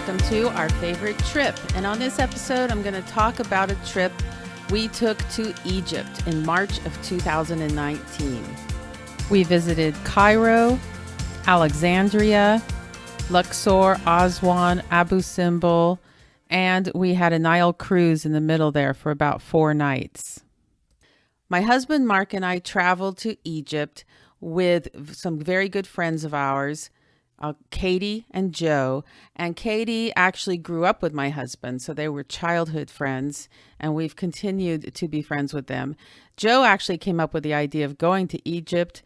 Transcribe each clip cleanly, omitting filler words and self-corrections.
welcome to our favorite trip. And on this episode, I'm going to talk about a trip we took to Egypt in March of 2019. We visited Cairo, Alexandria, Luxor, Aswan, Abu Simbel, and we had a Nile cruise in the middle there for about 4 nights. My husband Mark and I traveled to Egypt with some very good friends of ours, Katie and Joe. And Katie actually grew up with my husband, so they were childhood friends, and we've continued to be friends with them. Joe actually came up with the idea of going to Egypt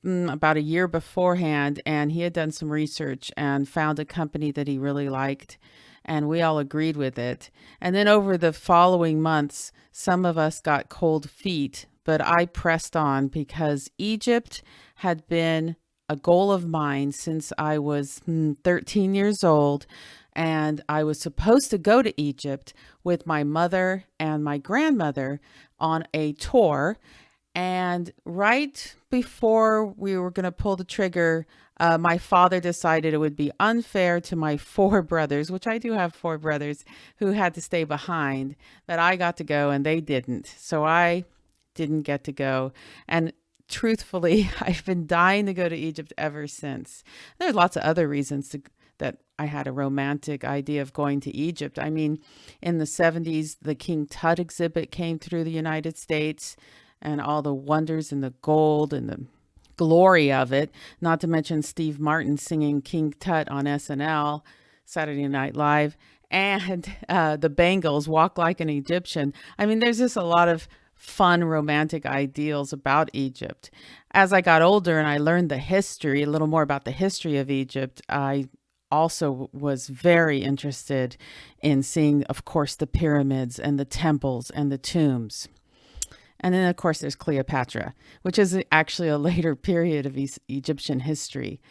about a year beforehand, and he had done some research and found a company that he really liked, and we all agreed with it. And then over the following months, some of us got cold feet, but I pressed on because Egypt had been a goal of mine since I was 13 years old, and I was supposed to go to Egypt with my mother and my grandmother on a tour. And right before we were going to pull the trigger, my father decided it would be unfair to my 4 brothers, which I do have 4 brothers, who had to stay behind, that I got to go and they didn't. So I didn't get to go. And truthfully, I've been dying to go to Egypt ever since. There's lots of other reasons that I had a romantic idea of going to Egypt. I mean, in the 70s, the King Tut exhibit came through the United States, and all the wonders and the gold and the glory of it, not to mention Steve Martin singing King Tut on SNL, Saturday Night Live, and the Bangles, Walk Like an Egyptian. I mean, there's just a lot of fun romantic ideals about Egypt. As I got older and I learned the history, a little more about the history of Egypt, I also was very interested in seeing, of course, the pyramids and the temples and the tombs. And then, of course, there's Cleopatra, which is actually a later period of Egyptian history,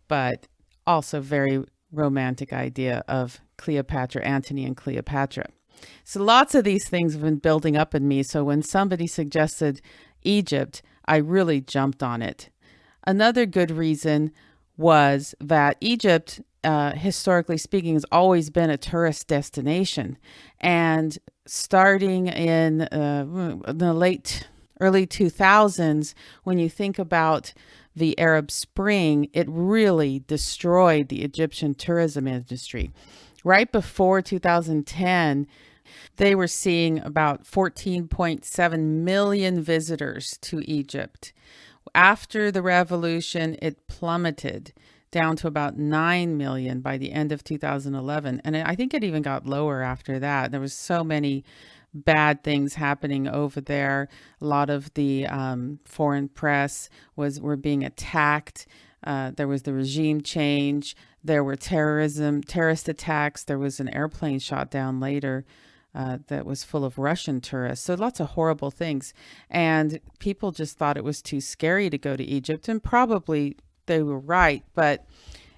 but also very romantic idea of Cleopatra, Antony and Cleopatra. So lots of these things have been building up in me. So when somebody suggested Egypt, I really jumped on it. Another good reason was that Egypt, historically speaking, has always been a tourist destination. And starting in the early 2000s, when you think about the Arab Spring, it really destroyed the Egyptian tourism industry. Right before 2010, they were seeing about 14.7 million visitors to Egypt. After the revolution, it plummeted down to about 9 million by the end of 2011. And I think it even got lower after that. There was so many bad things happening over there. A lot of the foreign press were being attacked. There was the regime change. There were terrorist attacks. There was an airplane shot down later that was full of Russian tourists. So lots of horrible things. And people just thought it was too scary to go to Egypt. And probably they were right, but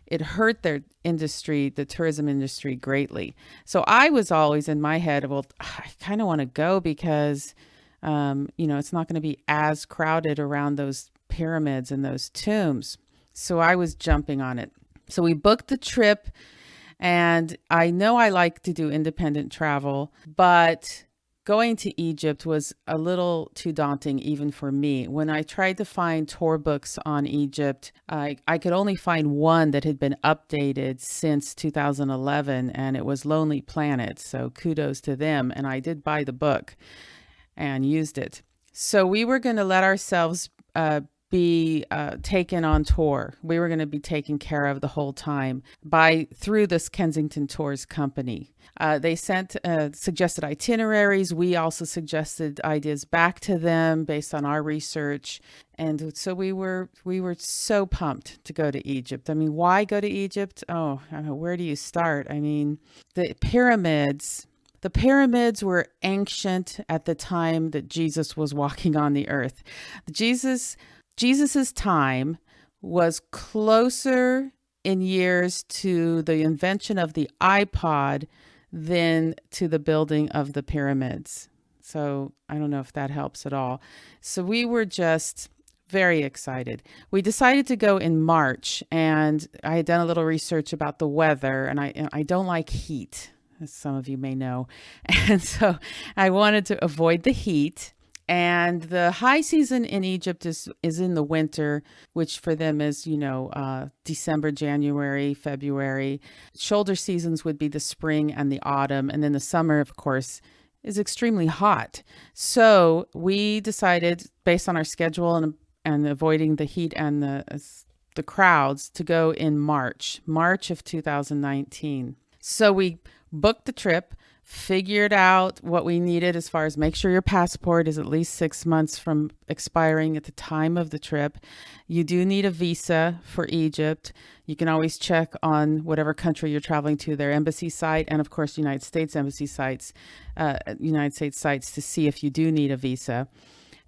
it hurt their industry, the tourism industry, greatly. So I was always in my head, well, I kind of want to go because, it's not going to be as crowded around those pyramids and those tombs. So I was jumping on it. So we booked the trip, and I know I like to do independent travel, but going to Egypt was a little too daunting even for me. When I tried to find tour books on Egypt, I could only find one that had been updated since 2011, and it was Lonely Planet. So kudos to them. And I did buy the book and used it. So we were going to let ourselves be taken on tour. We were going to be taken care of the whole time through this Kensington Tours company. They sent suggested itineraries. We also suggested ideas back to them based on our research. And so we were so pumped to go to Egypt. I mean, why go to Egypt? Oh, I don't know, where do you start? I mean, the pyramids were ancient at the time that Jesus was walking on the earth. Jesus's time was closer in years to the invention of the iPod than to the building of the pyramids. So I don't know if that helps at all. So we were just Very excited. We decided to go in March, and I had done a little research about the weather, and I don't like heat, as some of you may know. And so I wanted to avoid the heat. And the high season in Egypt is in the winter, which for them is, December, January, February. Shoulder seasons would be the spring and the autumn. And then the summer, of course, is extremely hot. So we decided, based on our schedule and avoiding the heat and the crowds, to go in March of 2019. So we booked the trip, figured out what we needed as far as make sure your passport is at least 6 months from expiring at the time of the trip. You do need a visa for Egypt. You can always check on whatever country you're traveling to, their embassy site, and of course, United States embassy sites, United States sites to see if you do need a visa.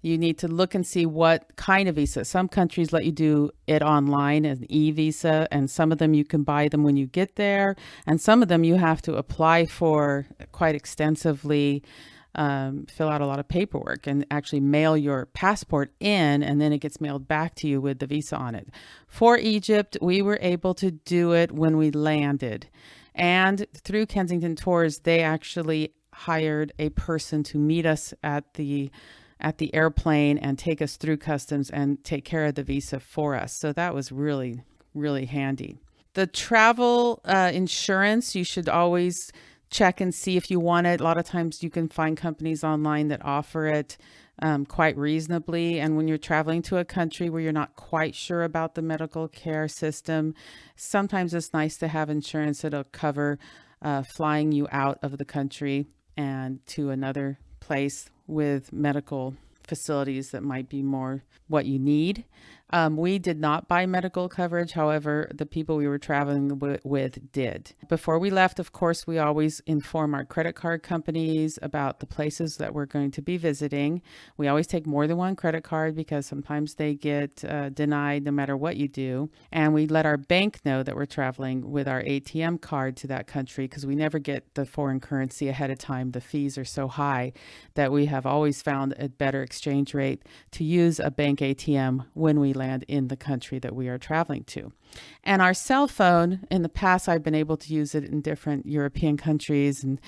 You need to look and see what kind of visa. Some countries let you do it online, an e-visa, and some of them you can buy them when you get there. And some of them you have to apply for quite extensively, fill out a lot of paperwork and actually mail your passport in, and then it gets mailed back to you with the visa on it. For Egypt, we were able to do it when we landed. And through Kensington Tours, they actually hired a person to meet us at the airplane and take us through customs and take care of the visa for us. So that was really, really handy. The travel insurance, you should always check and see if you want it. A lot of times you can find companies online that offer it quite reasonably. And when you're traveling to a country where you're not quite sure about the medical care system, sometimes it's nice to have insurance that'll cover flying you out of the country and to another place with medical facilities that might be more what you need. We did not buy medical coverage. However, the people we were traveling with did. Before we left, of course, we always inform our credit card companies about the places that we're going to be visiting. We always take more than one credit card because sometimes they get denied no matter what you do. And we let our bank know that we're traveling with our ATM card to that country because we never get the foreign currency ahead of time. The fees are so high that we have always found a better exchange rate to use a bank ATM when we land in the country that we are traveling to. And our cell phone, in the past, I've been able to use it in different European countries. And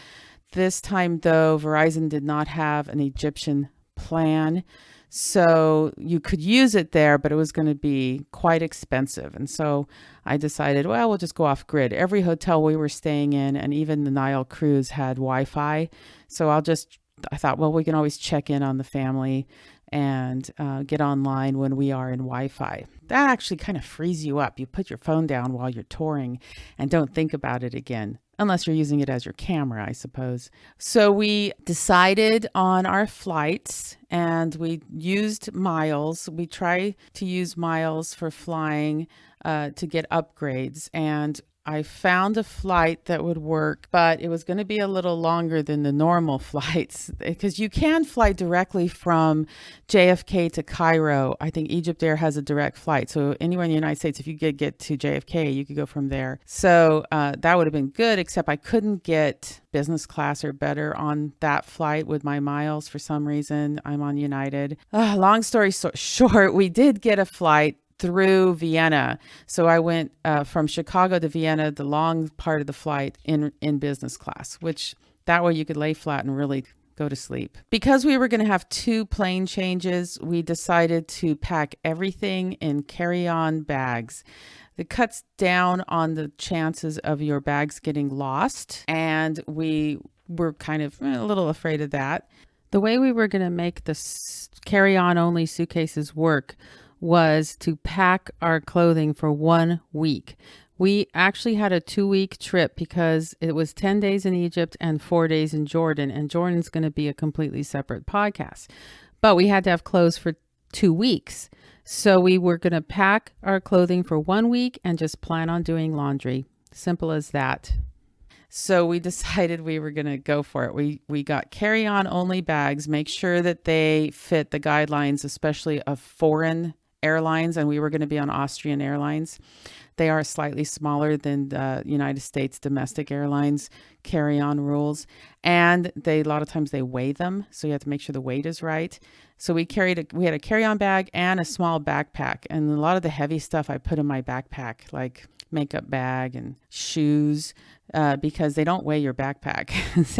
this time, though, Verizon did not have an Egyptian plan. So you could use it there, but it was going to be quite expensive. And so I decided, well, we'll just go off grid. Every hotel we were staying in, and even the Nile cruise, had Wi-Fi. So I thought, well, we can always check in on the family and get online when we are in Wi-Fi. That actually kind of frees you up. You put your phone down while you're touring and don't think about it again, unless you're using it as your camera, I suppose. So we decided on our flights and we used miles. We try to use miles for flying to get upgrades. And I found a flight that would work, but it was going to be a little longer than the normal flights because you can fly directly from JFK to Cairo. I think Egypt Air has a direct flight. So anywhere in the United States, if you could get to JFK, you could go from there. So that would have been good, except I couldn't get business class or better on that flight with my miles for some reason. I'm on United. Long story short, we did get a flight through Vienna. So I went from Chicago to Vienna, the long part of the flight in business class, which that way you could lay flat and really go to sleep. Because we were going to have 2 plane changes, we decided to pack everything in carry-on bags. It cuts down on the chances of your bags getting lost. And we were kind of a little afraid of that. The way we were going to make the carry-on only suitcases work was to pack our clothing for 1 week. We actually had a 2-week trip because it was 10 days in Egypt and 4 days in Jordan. And Jordan's going to be a completely separate podcast. But we had to have clothes for 2 weeks. So we were going to pack our clothing for 1 week and just plan on doing laundry. Simple as that. So we decided we were going to go for it. We got carry-on only bags, make sure that they fit the guidelines, especially of foreign airlines, and we were going to be on Austrian Airlines. They are slightly smaller than the United States domestic airlines carry-on rules. And a lot of times they weigh them. So you have to make sure the weight is right. So we had a carry-on bag and a small backpack. And a lot of the heavy stuff I put in my backpack, like makeup bag and shoes, because they don't weigh your backpack.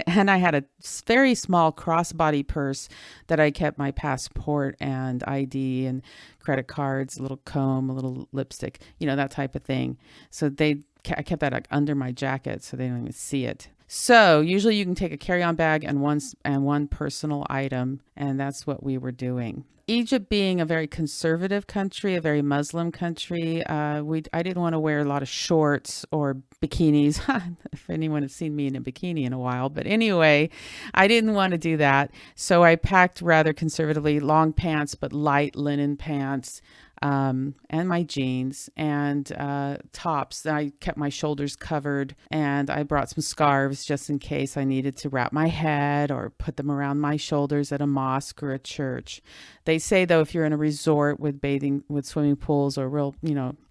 And I had a very small crossbody purse that I kept my passport and ID and credit cards, a little comb, a little lipstick, that type of thing. So I kept that like under my jacket so they don't even see it. So usually you can take a carry-on bag and one personal item, and that's what we were doing. Egypt being a very conservative country, a very Muslim country, I didn't want to wear a lot of shorts or bikinis. If anyone has seen me in a bikini in a while. But anyway, I didn't want to do that. So I packed rather conservatively, long pants, but light linen pants, and my jeans and tops. I kept my shoulders covered, and I brought some scarves just in case I needed to wrap my head or put them around my shoulders at a mosque or a church. They say, though, if you're in a resort with swimming pools or real,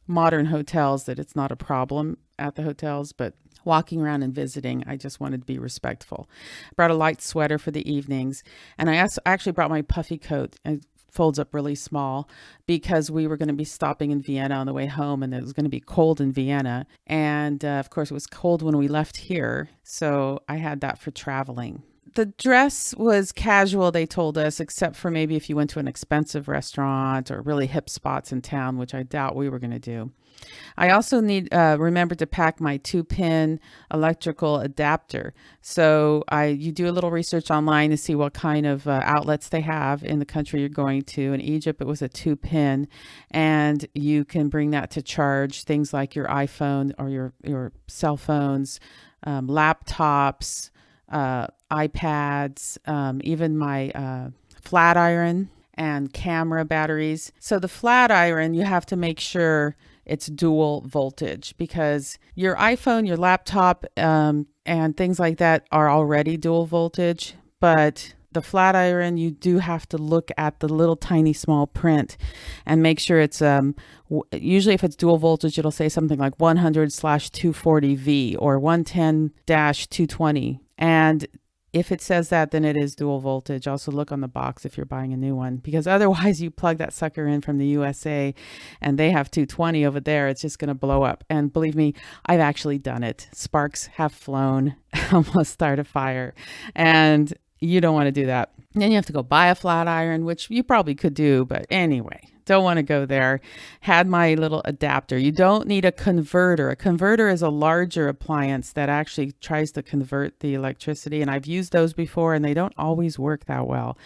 modern hotels, that it's not a problem at the hotels, but walking around and visiting, I just wanted to be respectful. I brought a light sweater for the evenings, and I actually brought my puffy coat. It folds up really small because we were going to be stopping in Vienna on the way home, and it was going to be cold in Vienna. And of course, it was cold when we left here, so I had that for traveling. The dress was casual, they told us, except for maybe if you went to an expensive restaurant or really hip spots in town, which I doubt we were going to do. I also remember to pack my 2-pin electrical adapter. So you do a little research online to see what kind of outlets they have in the country you're going to. In Egypt, it was a 2-pin, and you can bring that to charge things like your iPhone or your cell phones, laptops, iPads, even my flat iron and camera batteries. So the flat iron, you have to make sure it's dual voltage, because your iPhone, your laptop, and things like that are already dual voltage. But the flat iron, you do have to look at the little tiny small print and make sure it's, usually if it's dual voltage, it'll say something like 100/240V or 110-220. And if it says that, then it is dual voltage. Also look on the box if you're buying a new one, because otherwise you plug that sucker in from the USA and they have 220 over there. It's just going to blow up. And believe me, I've actually done it. Sparks have flown, almost start a fire. And you don't want to do that. And then you have to go buy a flat iron, which you probably could do. But anyway, don't want to go there. Had my little adapter. You don't need a converter. A converter is a larger appliance that actually tries to convert the electricity. And I've used those before, and they don't always work that well.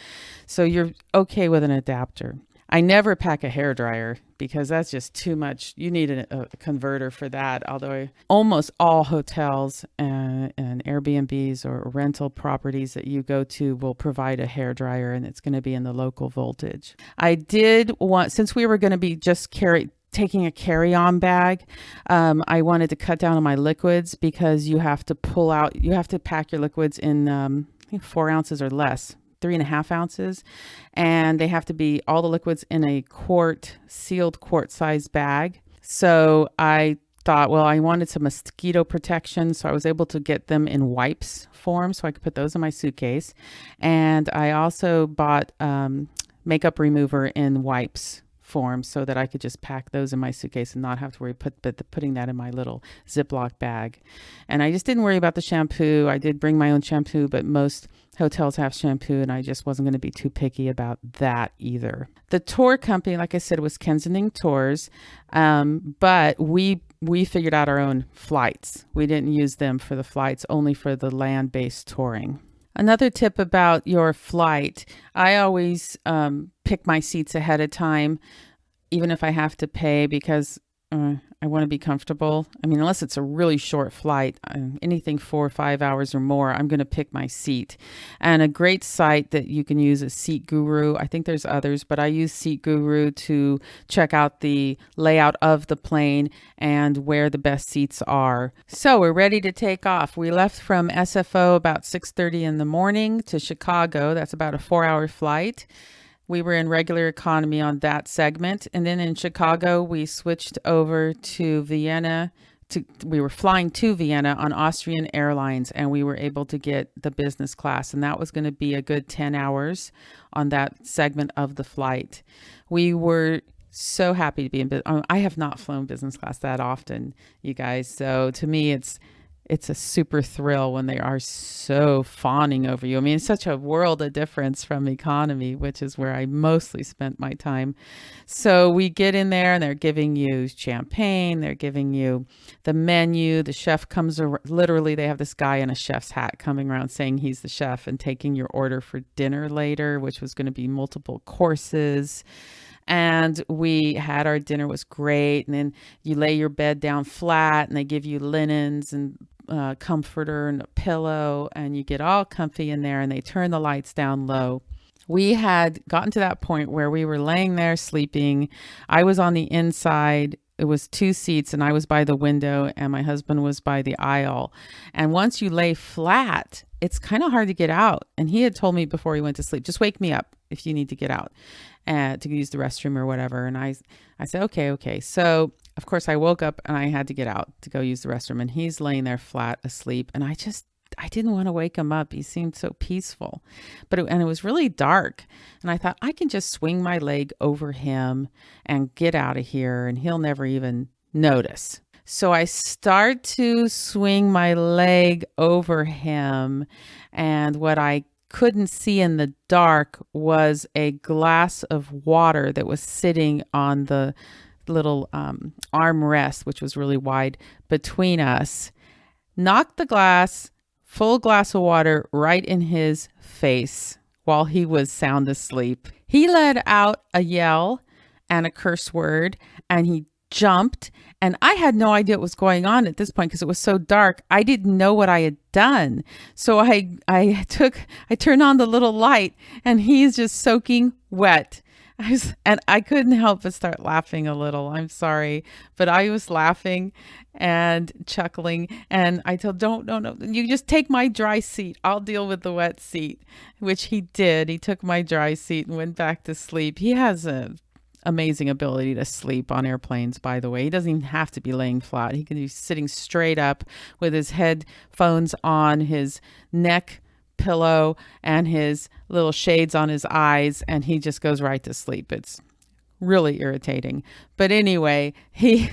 So you're okay with an adapter. I never pack a hairdryer because that's just too much. You need a converter for that. Although almost all hotels and Airbnbs or rental properties that you go to will provide a hairdryer, and it's going to be in the local voltage. I did want, since we were going to be just taking a carry-on bag, I wanted to cut down on my liquids, because you have to pack your liquids in I think 4 ounces or less. 3.5 ounces, and they have to be all the liquids in a sealed quart size bag. So I thought, well, I wanted some mosquito protection, so I was able to get them in wipes form, so I could put those in my suitcase. And I also bought makeup remover in wipes form so that I could just pack those in my suitcase and not have to worry putting that in my little Ziploc bag. And I just didn't worry about the shampoo. I did bring my own shampoo, but most hotels have shampoo, and I just wasn't going to be too picky about that either. The tour company, like I said, was Kensington Tours, but we figured out our own flights. We didn't use them for the flights, only for the land-based touring. Another tip about your flight, I always pick my seats ahead of time, even if I have to pay, because I want to be comfortable. I mean, unless it's a really short flight, anything 4 or 5 hours or more, I'm going to pick my seat. And a great site that you can use is Seat Guru. I think there's others, but I use Seat Guru to check out the layout of the plane and where the best seats are. So we're ready to take off. We left from SFO about 6:30 in the morning to Chicago. That's about a 4-hour flight. We were in regular economy on that segment. And then in Chicago, we switched over to Vienna. We were flying to Vienna on Austrian Airlines, and we were able to get the business class. And that was going to be a good 10 hours on that segment of the flight. We were so happy to be in business. I have not flown business class that often, you guys. So to me, it's a super thrill when they are so fawning over you. I mean, it's such a world of difference from economy, which is where I mostly spent my time. So we get in there and they're giving you champagne. They're giving you the menu. The chef comes around. Literally, they have this guy in a chef's hat coming around saying he's the chef and taking your order for dinner later, which was going to be multiple courses. And we had our dinner, was great. And then you lay your bed down flat and they give you linens and comforter and a pillow, and you get all comfy in there, and they turn the lights down low. We had gotten to that point where we were laying there sleeping. I was on the inside. It was 2 seats, and I was by the window and my husband was by the aisle. And once you lay flat, it's kind of hard to get out. And he had told me before he went to sleep, just wake me up if you need to get out to use the restroom or whatever. And I said, okay. So of course I woke up and I had to get out to go use the restroom, and he's laying there flat asleep. And I didn't want to wake him up. He seemed so peaceful, and it was really dark. And I thought, I can just swing my leg over him and get out of here, and he'll never even notice. So I start to swing my leg over him, and what I couldn't see in the dark was a glass of water that was sitting on the little armrest, which was really wide between us. Knocked the full glass of water right in his face while he was sound asleep. He let out a yell and a curse word, and he jumped, and I had no idea what was going on at this point because it was so dark. I didn't know what I had done. So I turned on the little light, and he's just soaking wet. And I couldn't help but start laughing a little. I'm sorry, but I was laughing and chuckling. And I told, no, you just take my dry seat. I'll deal with the wet seat, which he did. He took my dry seat and went back to sleep. He has a amazing ability to sleep on airplanes, by the way. He doesn't even have to be laying flat. He can be sitting straight up with his headphones on, his neck pillow, and his little shades on his eyes, and he just goes right to sleep. It's really irritating. But anyway, he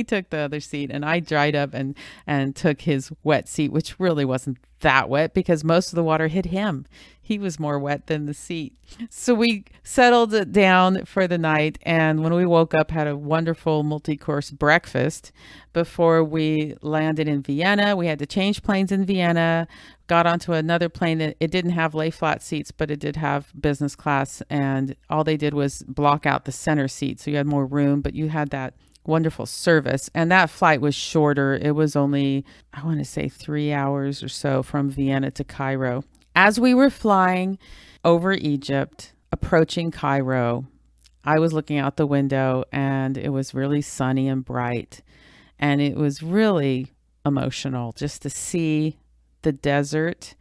took the other seat, and I dried up and took his wet seat, which really wasn't that wet because most of the water hit him. He was more wet than the seat. So we settled it down for the night, and when we woke up, had a wonderful multi-course breakfast before we landed in Vienna. We had to change planes in Vienna, got onto another plane that it didn't have lay flat seats, but it did have business class, and all they did was block out the center seat, so you had more room, but you had that wonderful service. And that flight was shorter. It was only, I want to say 3 hours or so from Vienna to Cairo. As we were flying over Egypt, approaching Cairo, I was looking out the window, and it was really sunny and bright. And it was really emotional just to see the desert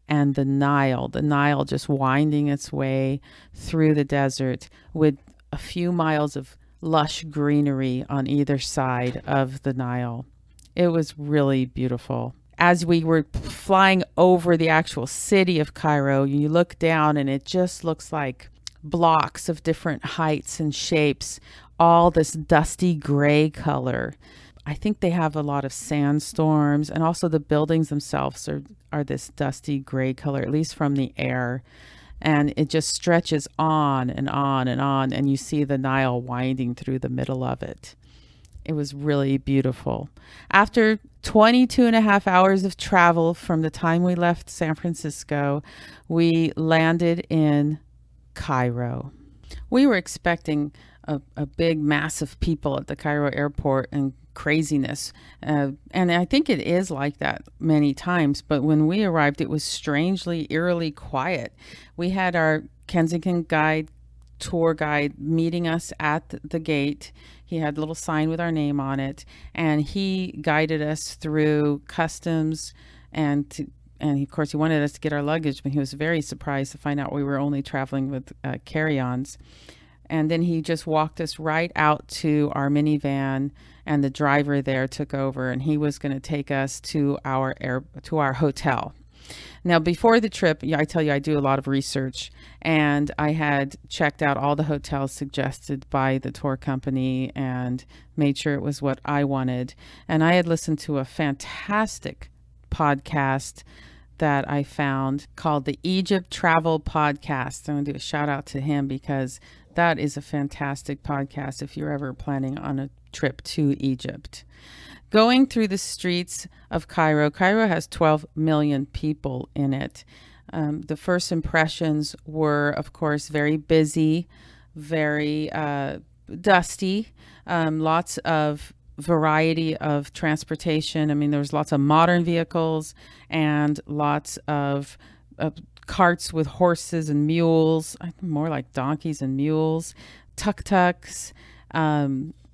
and the Nile just winding its way through the desert with a few miles of lush greenery on either side of the Nile. It was really beautiful. As we were flying over the actual city of Cairo, you look down and it just looks like blocks of different heights and shapes, all this dusty gray color. I think they have a lot of sandstorms, and also the buildings themselves are this dusty gray color, at least from the air. And it just stretches on and on and on, and you see the Nile winding through the middle of it. It was really beautiful. After 22 and a half hours of travel from the time we left San Francisco, we landed in Cairo. We were expecting a big mass of people at the Cairo airport and craziness. And I think it is like that many times. But when we arrived, it was strangely, eerily quiet. We had our Kensington tour guide meeting us at the gate. He had a little sign with our name on it, and he guided us through customs and and of course he wanted us to get our luggage, but he was very surprised to find out we were only traveling with carry-ons. And then he just walked us right out to our minivan, and the driver there took over, and he was going to take us to our hotel. Now, before the trip, yeah, I tell you, I do a lot of research, and I had checked out all the hotels suggested by the tour company and made sure it was what I wanted. And I had listened to a fantastic podcast that I found called the Egypt Travel Podcast. I'm going to do a shout out to him because that is a fantastic podcast if you're ever planning on a trip to Egypt. Going through the streets of Cairo, Cairo has 12 million people in it. The first impressions were, of course, very busy, very dusty, lots of variety of transportation. I mean, there was lots of modern vehicles and lots of carts with horses and mules, more like donkeys and mules, tuk-tuks,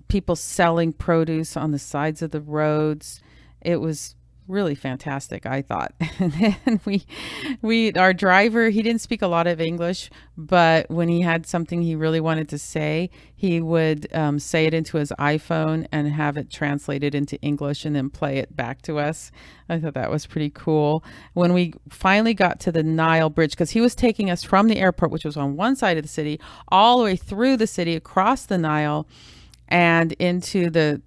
people selling produce on the sides of the roads. It was really fantastic, I thought. And then our driver, he didn't speak a lot of English, but when he had something he really wanted to say, he would say it into his iPhone and have it translated into English and then play it back to us. I thought that was pretty cool. When we finally got to the Nile Bridge, because he was taking us from the airport, which was on one side of the city, all the way through the city, across the Nile, and into the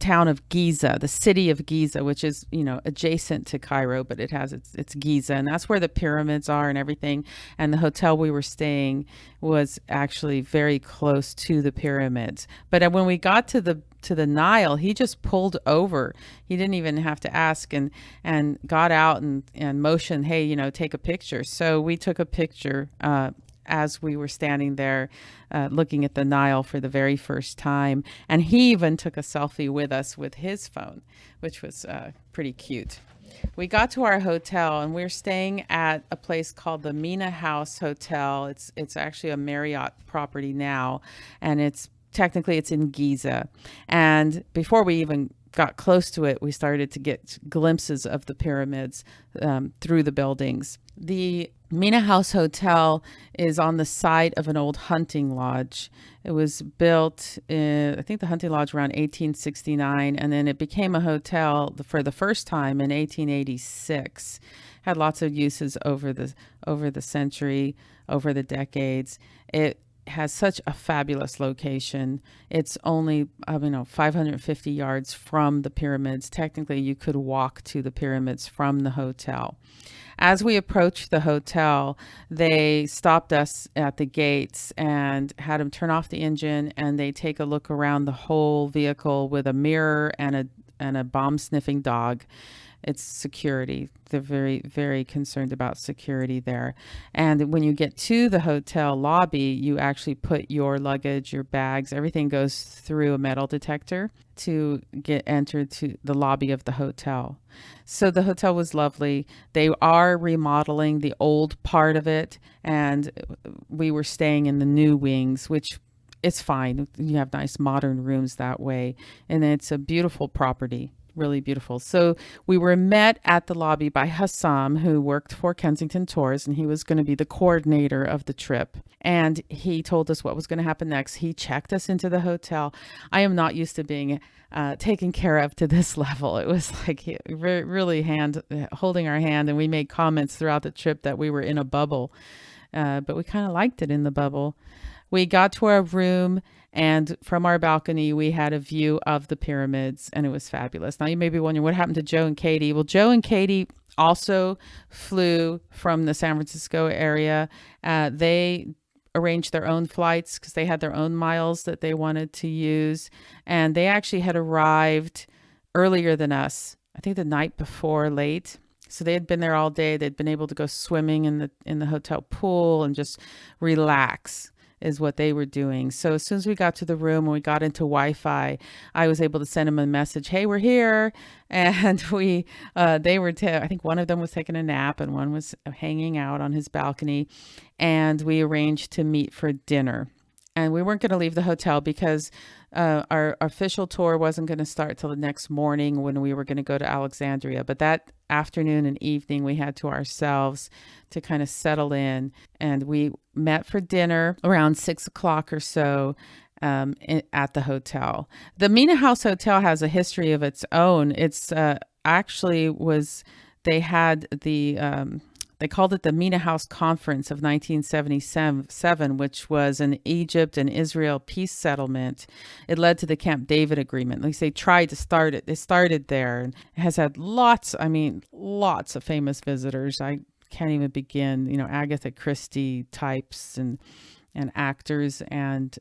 town of Giza, the city of Giza, which is, adjacent to Cairo, but it has its Giza, and that's where the pyramids are and everything. And the hotel we were staying was actually very close to the pyramids. But when we got to the Nile, he just pulled over. He didn't even have to ask, and got out and motioned, hey, take a picture. So we took a picture as we were standing there looking at the Nile for the very first time. And he even took a selfie with us with his phone, which was pretty cute. We got to our hotel, and we're staying at a place called the Mena House Hotel. It's actually a Marriott property now, and it's in Giza. And before we even got close to it, we started to get glimpses of the pyramids through the buildings. The Mena House Hotel is on the site of an old hunting lodge. It was built I think the hunting lodge around 1869, and then it became a hotel for the first time in 1886. Had lots of uses over the century, over the decades. It has such a fabulous location. It's only 550 yards from the pyramids. Technically, you could walk to the pyramids from the hotel. As we approached the hotel, they stopped us at the gates and had them turn off the engine, and they take a look around the whole vehicle with a mirror and a bomb sniffing dog. It's security. They're very, very concerned about security there. And when you get to the hotel lobby, you actually put your luggage, your bags, everything goes through a metal detector to get entered to the lobby of the hotel. So the hotel was lovely. They are remodeling the old part of it, and we were staying in the new wings, which it's fine. You have nice modern rooms that way, and it's a beautiful property. Really beautiful. So we were met at the lobby by Hassam, who worked for Kensington Tours, and he was going to be the coordinator of the trip. And he told us what was going to happen next. He checked us into the hotel. I am not used to being taken care of to this level. It was like he really holding our hand, and we made comments throughout the trip that we were in a bubble, but we kind of liked it in the bubble. We got to our room, and from our balcony, we had a view of the pyramids, and it was fabulous. Now, you may be wondering, what happened to Joe and Katie? Well, Joe and Katie also flew from the San Francisco area. They arranged their own flights because they had their own miles that they wanted to use, and they actually had arrived earlier than us, I think the night before, late. So they had been there all day. They'd been able to go swimming in the hotel pool and just relax, is what they were doing. So as soon as we got to the room and we got into Wi-Fi, I was able to send them a message, hey, we're here. And they were, I think one of them was taking a nap and one was hanging out on his balcony. And we arranged to meet for dinner. And we weren't going to leave the hotel because our official tour wasn't going to start till the next morning when we were going to go to Alexandria. But that afternoon and evening, we had to ourselves to kind of settle in. And we met for dinner around 6 o'clock or so at the hotel. The Mena House Hotel has a history of its own. It's actually was, they had they called it the Mena House Conference of 1977, which was an Egypt and Israel peace settlement. It led to the Camp David Agreement. At least they tried to start it. It started there and it has had lots of famous visitors. I can't even begin, Agatha Christie types and actors and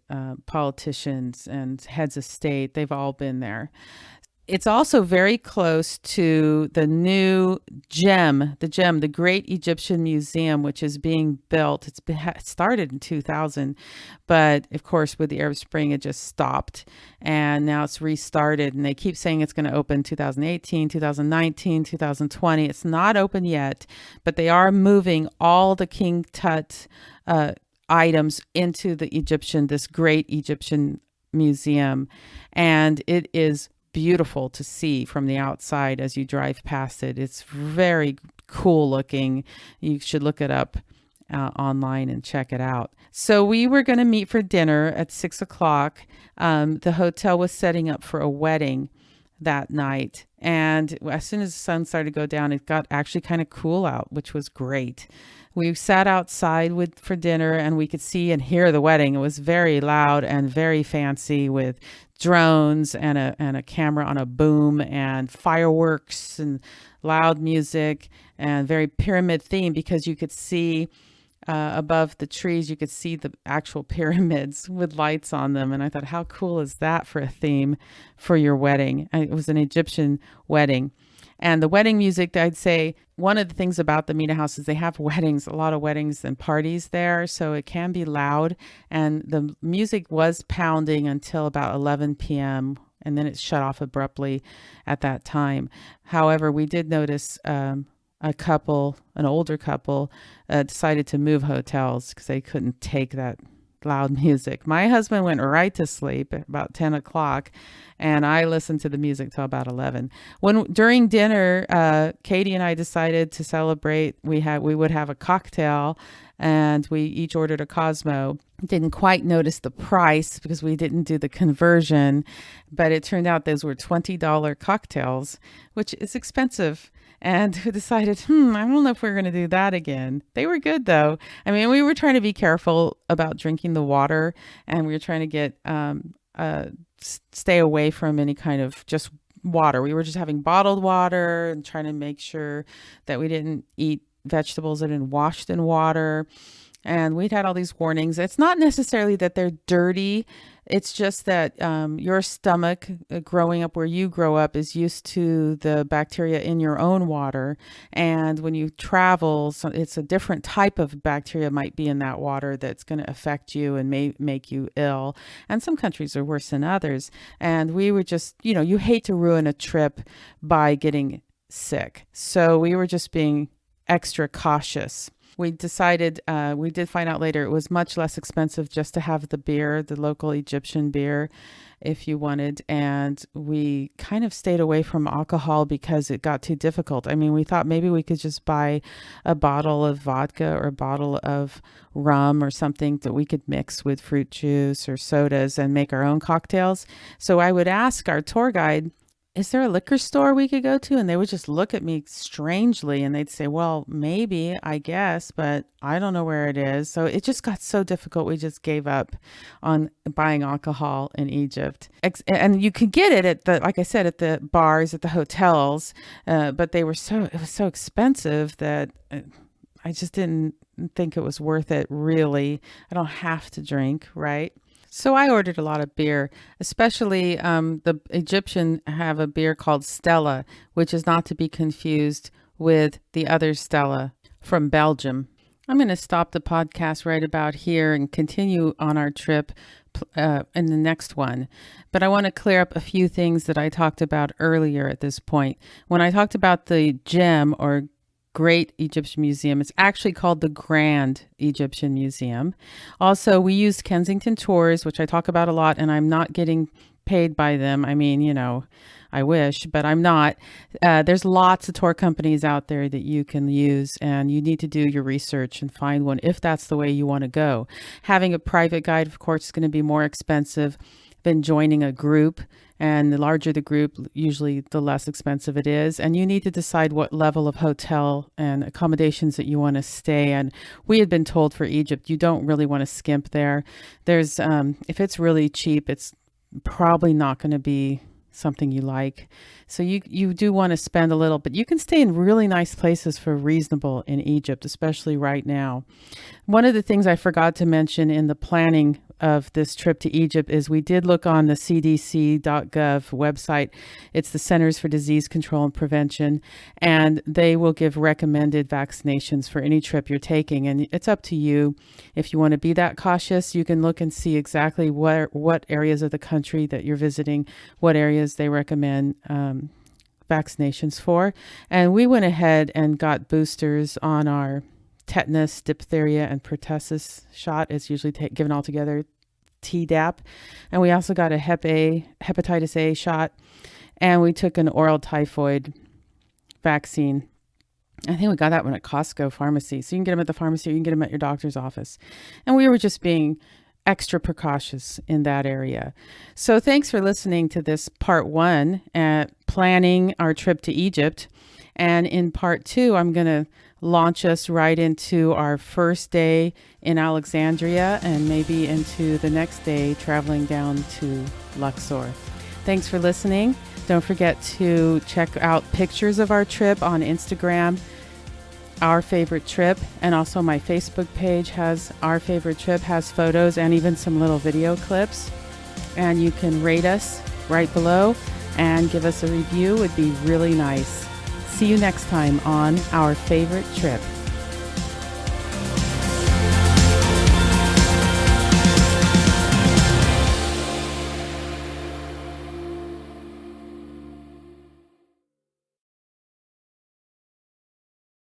politicians and heads of state. They've all been there. It's also very close to the new the Great Egyptian Museum, which is being built. It started in 2000, but of course with the Arab Spring, it just stopped. And now it's restarted. And they keep saying it's going to open 2018, 2019, 2020. It's not open yet, but they are moving all the King Tut items into this Great Egyptian Museum. And it is beautiful to see from the outside as you drive past it. It's very cool looking. You should look it up online and check it out. So we were going to meet for dinner at 6 o'clock. The hotel was setting up for a wedding that night. And as soon as the sun started to go down, it got actually kind of cool out, which was great. We sat outside for dinner and we could see and hear the wedding. It was very loud and very fancy with drones and a camera on a boom and fireworks and loud music and very pyramid theme, because you could see above the trees, you could see the actual pyramids with lights on them. And I thought, how cool is that for a theme for your wedding? It was an Egyptian wedding. And the wedding music, I'd say one of the things about the Mena House is they have a lot of weddings and parties there. So it can be loud. And the music was pounding until about 11 p.m. And then it shut off abruptly at that time. However, we did notice an older couple, decided to move hotels because they couldn't take that loud music. My husband went right to sleep at about 10 o'clock and I listened to the music till about 11. During dinner, Katie and I decided to celebrate. We would have a cocktail and we each ordered a Cosmo. Didn't quite notice the price because we didn't do the conversion, but it turned out those were $20 cocktails, which is expensive. And we decided, I don't know if we're going to do that again. They were good, though. I mean, we were trying to be careful about drinking the water, and we were trying to get stay away from any kind of just water. We were just having bottled water and trying to make sure that we didn't eat vegetables that had been washed in water. And we'd had all these warnings. It's not necessarily that they're dirty. It's just that your stomach, growing up where you grow up, is used to the bacteria in your own water. And when you travel, so it's a different type of bacteria might be in that water that's going to affect you and may make you ill. And some countries are worse than others. And we were just, you hate to ruin a trip by getting sick. So we were just being extra cautious. We decided, we did find out later, it was much less expensive just to have the beer, the local Egyptian beer, if you wanted. And we kind of stayed away from alcohol because it got too difficult. I mean, we thought maybe we could just buy a bottle of vodka or a bottle of rum or something that we could mix with fruit juice or sodas and make our own cocktails. So I would ask our tour guide, is there a liquor store we could go to? And they would just look at me strangely and they'd say, well, maybe, I guess, but I don't know where it is. So it just got so difficult. We just gave up on buying alcohol in Egypt. And you could get it like I said, at the bars, at the hotels, but it was so expensive that I just didn't think it was worth it, really. I don't have to drink, right? So I ordered a lot of beer, especially the Egyptian have a beer called Stella, which is not to be confused with the other Stella from Belgium. I'm going to stop the podcast right about here and continue on our trip in the next one. But I want to clear up a few things that I talked about earlier at this point. When I talked about the gem or great Egyptian museum. It's actually called the Grand Egyptian Museum. Also, we used Kensington Tours, which I talk about a lot, and I'm not getting paid by them. I mean, I wish, but I'm not. There's lots of tour companies out there that you can use, and you need to do your research and find one if that's the way you want to go. Having a private guide, of course, is going to be more expensive than joining a group. And the larger the group, usually the less expensive it is. And you need to decide what level of hotel and accommodations that you want to stay in. We had been told for Egypt, you don't really want to skimp there. There's, if it's really cheap, it's probably not going to be something you like. So you do want to spend a little, but you can stay in really nice places for reasonable in Egypt, especially right now. One of the things I forgot to mention in the planning of this trip to Egypt is we did look on the cdc.gov website. It's the Centers for Disease Control and Prevention, and they will give recommended vaccinations for any trip you're taking. And it's up to you. If you want to be that cautious, you can look and see exactly what areas of the country that you're visiting, what areas they recommend vaccinations for. And we went ahead and got boosters on our tetanus, diphtheria, and pertussis shot. It's usually given all together, Tdap. And we also got a hepatitis A shot. And we took an oral typhoid vaccine. I think we got that one at Costco pharmacy. So you can get them at the pharmacy or you can get them at your doctor's office. And we were just being extra precautious in that area. So thanks for listening to this part 1, planning our trip to Egypt. And in part 2, I'm going to launch us right into our first day in Alexandria and maybe into the next day traveling down to Luxor. Thanks for listening. Don't forget to check out pictures of our trip on Instagram, Our Favorite Trip, and also my Facebook page has Our Favorite Trip, has photos and even some little video clips. And you can rate us right below and give us a review. Would be really nice. See you next time on Our Favorite Trip.